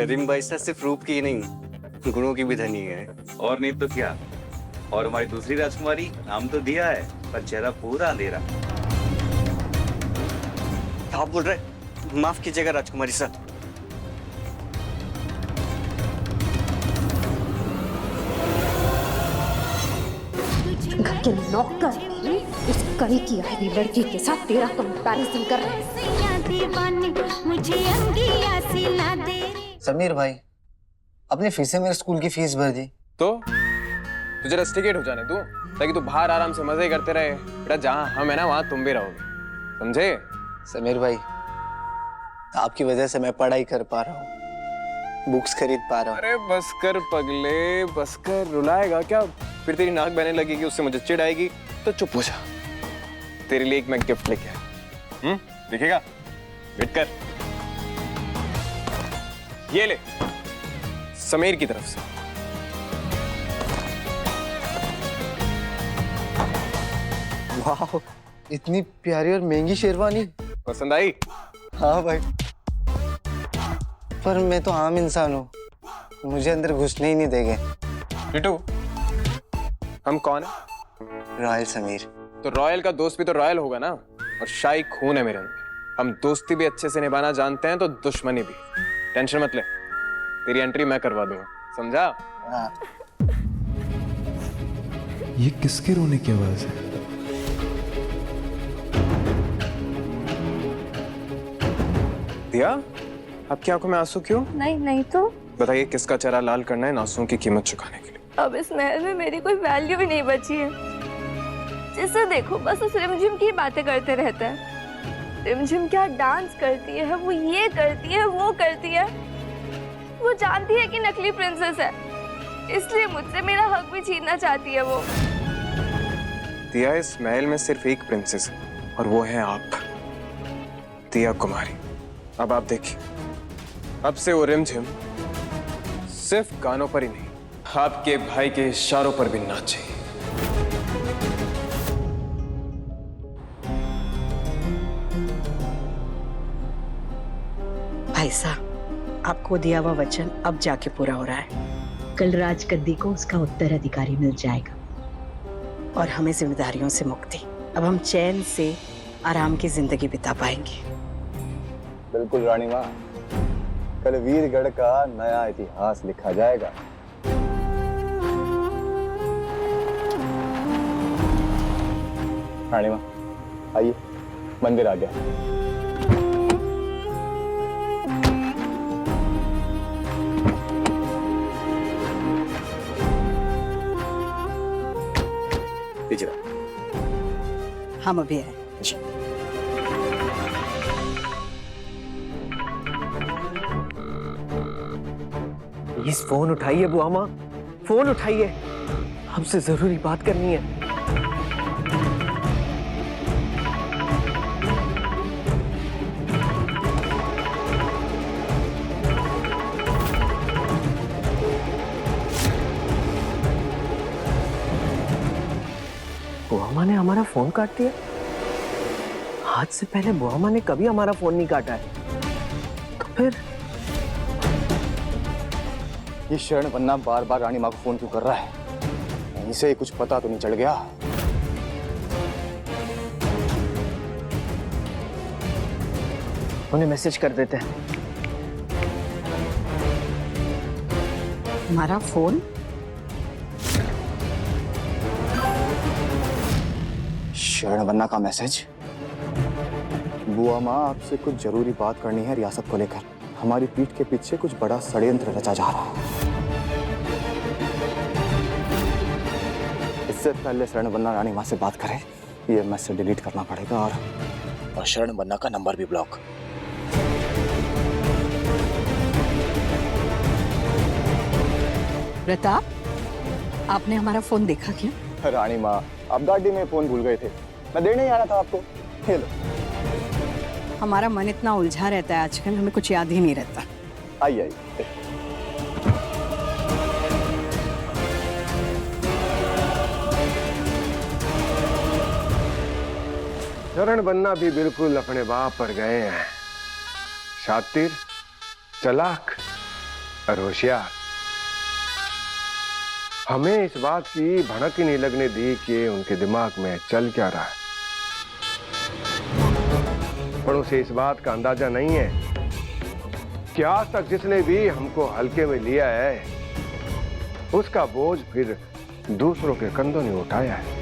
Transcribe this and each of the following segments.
Rim बाईसा सिर्फ रूप की ही नहीं, गुणों की भी धनी है। और नहीं तो क्या। और हमारी दूसरी राजकुमारी, नाम तो दिया है पर चेहरा पूरा अंधेरा। आप बोल रहे, माफ कीजिएगा राजकुमारी सर। घर के नौकर इस कड़ी की आई हुई लड़की के साथ तेरा कंपैरिजन कर रहे हैं। समीर भाई, अपनी फीसें मेरे स्कूल की फीस भर दी। तो तुझे रस्टिकेट हो जाने तू, ताकि तू बाहर आराम से मजे करते रहे। बेटा जहाँ हम है ना वहाँ तुम भी रहोगे, समझे? समीर भाई, आपकी वजह से मैं पढ़ाई कर पा रहा हूँ, बुक्स खरीद पा रहा हूँ। अरे बस कर पगले, बस कर। रुलाएगा क्या? फिर तेरी नाक बहने लगेगी, उससे मुझे चिढ़ आएगी, तो चुप हो जा। तेरे लिए एक मैं गिफ्ट लेके आया। दिखेगा? वेट कर। ये ले, समीर की तरफ से। वाह, इतनी प्यारी और महंगी शेरवानी। पसंद आई? हाँ भाई, पर मैं तो आम इंसान हूँ, मुझे अंदर घुसने ही नहीं देंगे। टिटू, हम कौन है? रॉयल समीर। तो रॉयल का दोस्त भी तो रॉयल होगा ना, और शाही खून है मेरे अंदर। हम दोस्ती भी अच्छे से निभाना जानते हैं, तो दुश्मनी भी। टेंशन मत ले, तेरी एंट्री मैं करवा दूंगा, समझा? हाँ। ये किसके रोने की आवाज है? दिया, आपकी आंखों में आंसू क्यों? नहीं नहीं तो बताइए, किसका चेहरा लाल करना है इन आंसुओं की कीमत चुकाने के लिए? अब इस महल में मेरी कोई वैल्यू भी नहीं बची है। जिसे देखो बस उस रिमझिम की बातें करते रहता है। रिमझिम क्या डांस करती है, वो ये करती है, वो करती है। वो जानती है कि नकली प्रिंसेस है, इसलिए मुझसे मेरा हक भी छीनना चाहती है वो। दिया, इस महल में सिर्फ एक प्रिंसेस है, और वो है आप, दिया कुमारी। अब आप देखिए, अब से वो रिमझिम सिर्फ गानों पर ही नहीं, आपके भाई के इशारों पर भी नाचे। भाई साहब, आपको दिया हुआ वचन अब जाके पूरा हो रहा है। कल राजगद्दी को उसका उत्तराधिकारी मिल जाएगा और हमें जिम्मेदारियों से मुक्ति। अब हम चैन से आराम की जिंदगी बिता पाएंगे। बिल्कुल रानी माँ, कल वीरगढ़ का नया इतिहास लिखा जाएगा। रानी माँ आइए, मंदिर आ गया। हम अभी आए जी। प्लीज फोन उठाइए बुआ माँ, फोन उठाइए, हमसे जरूरी बात करनी है। बुआ माँ ने हमारा फोन काट दिया। आज से पहले बुआ माँ ने कभी हमारा फोन नहीं काटा है, तो फिर ये शरण बन्ना बार बार रानी माँ को फोन क्यों कर रहा है? इसे कुछ पता तो नहीं चल गया? उन्हें मैसेज कर देते हैं। हमारा फोन? शरण बन्ना का मैसेज। बुआ माँ, आपसे कुछ जरूरी बात करनी है रियासत को लेकर। हमारी पीठ के पीछे कुछ बड़ा षड्यंत्र रचा जा रहा है। इससे पहले शरण बन्ना रानी माँ से बात करे, ये मैसेज डिलीट करना पड़ेगा, और शरण बन्ना का नंबर भी ब्लॉक। प्रताप, आपने हमारा फोन देखा क्या? रानी माँ, आप गाड़ी में फोन भूल गए थे, मैं देने ही आ रहा था आपको। ये लो। हमारा मन इतना उलझा रहता है आजकल, हमें कुछ याद ही नहीं रहता। आइए आइए। शरण बन्ना भी बिल्कुल अपने बाप पर गए हैं। शातिर, चालाक और होशियार। हमें इस बात की भनक ही नहीं लगने दी कि उनके दिमाग में चल क्या रहा है, पर उसे इस बात का अंदाजा नहीं है कि आज तक जिसने भी हमको हल्के में लिया है उसका बोझ फिर दूसरों के कंधों ने उठाया है।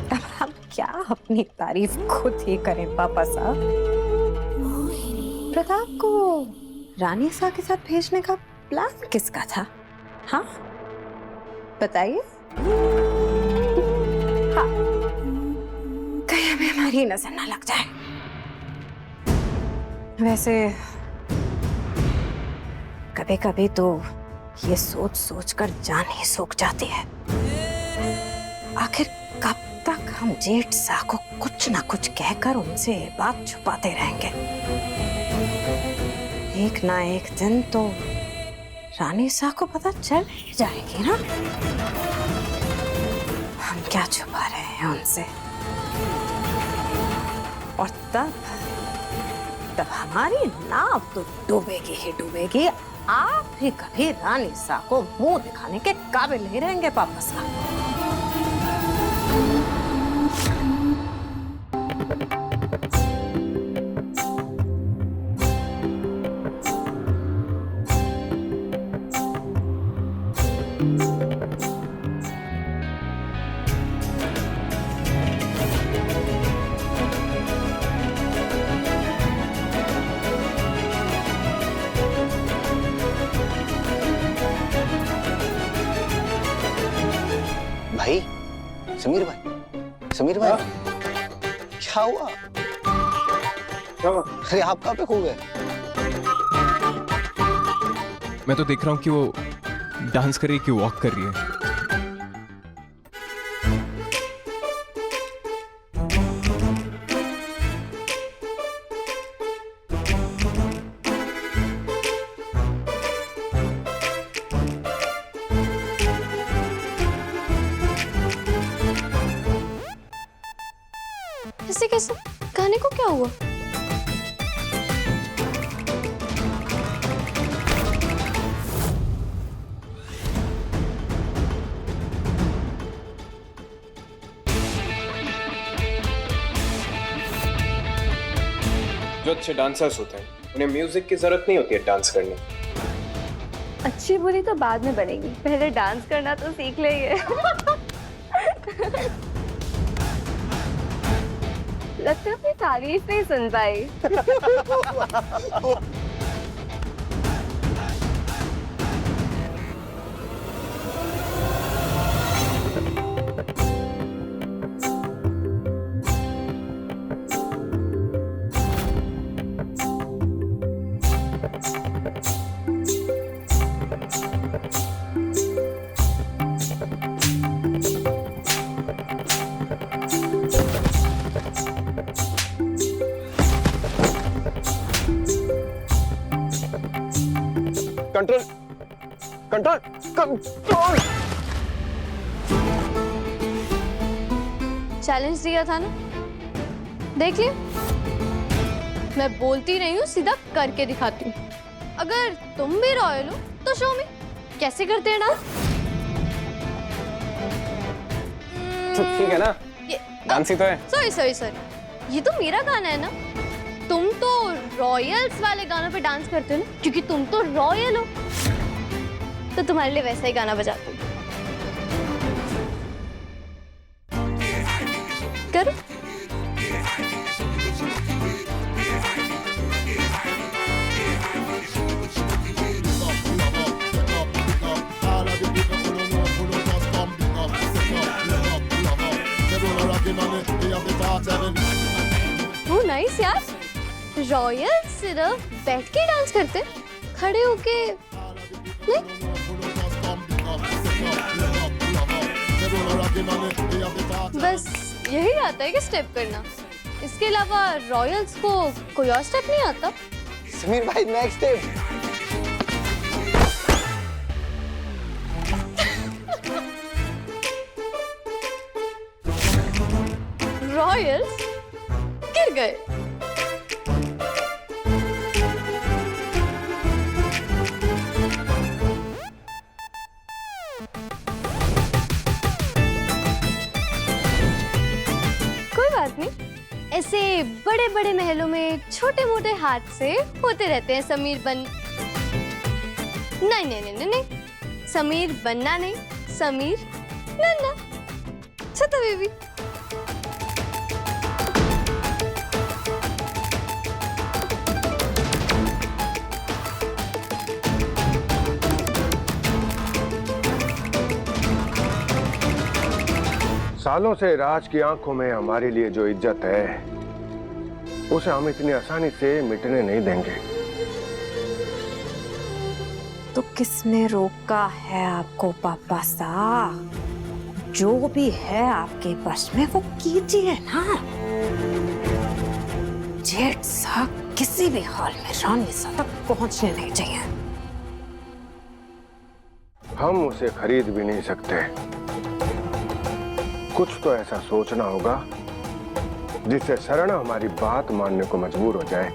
अब हम क्या अपनी तारीफ खुद ही करें पापा साहब। प्रताप को रानी सा के साथ भेजने का प्लान किसका था? हाँ बताइए। हाँ कहीं हमें हमारी नजर ना लग जाए। वैसे कभी कभी तो ये सोच सोच कर जान ही सूख जाती है। आखिर कब तक हम जेठ सा को कुछ ना कुछ कहकर उनसे बात छुपाते रहेंगे? एक ना एक दिन तो रानी सा को पता चल ही जाएगी ना हम क्या छुपा रहे हैं उनसे। और तब हमारी नाव तो डूबेगी ही डूबेगी। आप भी कभी रानी सा को मुंह दिखाने के काबिल नहीं रहेंगे पापा साहब। भाई समीर भाई क्या हुआ? अरे आप कहाँ पे खो गए? मैं तो देख रहा हूँ कि वो डांस कर रही है कि वॉक कर रही है। कैसे गाने को क्या हुआ? जो अच्छे डांसर्स होते हैं उन्हें म्यूजिक की जरूरत नहीं होती है डांस करने। अच्छी बुरी तो बाद में बनेगी, पहले डांस करना तो सीख लेंगे। लगता है अपनी तारीफ नहीं सुन पाई। Control control control. चैलेंज दिया था ना, देख लिया। मैं बोलती नहीं हूँ, सीधा करके दिखाती हूँ। अगर तुम भी रॉयल हो तो शो में कैसे करते हैं डांस? ठीक है ना, डांस ही तो है। सॉरी सॉरी सॉरी, ये तो मेरा गाना है ना। तुम तो रॉयल्स वाले गानों पे डांस करते हो ना, क्योंकि तुम तो रॉयल हो, तो तुम्हारे लिए वैसा ही गाना बजाती हूँ। करो। वो नाइस यार, रॉयल सिर्फ बैठ के डांस करते, खड़े होके नहीं। बस यही आता है कि स्टेप करना, इसके अलावा रॉयल्स को कोई और स्टेप नहीं आता। समीर भाई नेक्स्ट स्टेप। रॉयल्स गिर गए। कोई बात नहीं, ऐसे बड़े बड़े महलों में छोटे मोटे हादसे होते रहते हैं। समीर बन नहीं नहीं नहीं नहीं, समीर बनना नहीं, समीर नन्ना। छता बेबी। सालों से राज की आंखों में हमारे लिए जो इज्जत है उसे हम इतनी आसानी से मिटने नहीं देंगे। तो किसने रोका है आपको पापा साहब? जो भी है आपके बस में वो कीजिए ना। जेठ साहब किसी भी हाल में रानी सा तक पहुंचने नहीं चाहिए। हम उसे खरीद भी नहीं सकते। कुछ तो ऐसा सोचना होगा जिससे शरण हमारी बात मानने को मजबूर हो जाए।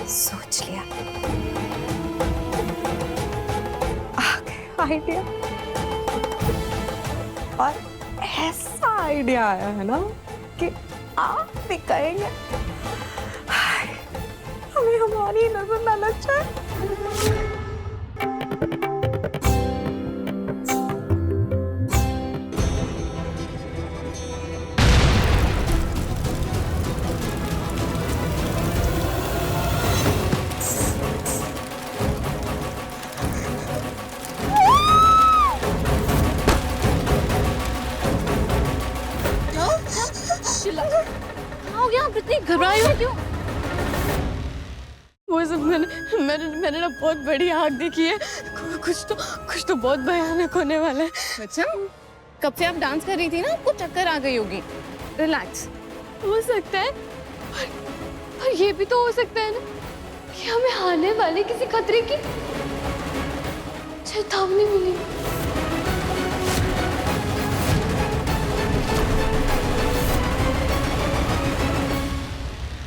सोच लिया, आइडिया, और ऐसा आइडिया आया है ना कि आप भी कहेंगे हाय, हमें हमारी नजर न लग जाए। हो गया? आप इतनी घबराई हो क्यों? वो सब मैंने ना बहुत बड़ी आग देखी है। कुछ तो बहुत भयानक होने वाला है। अच्छा, कब से आप डांस कर रही थी ना, आपको चक्कर आ गई होगी। रिलैक्स। हो सकता है, पर ये भी तो हो सकता है ना कि हमें आने वाले किसी खतरे की चेतावनी मिली।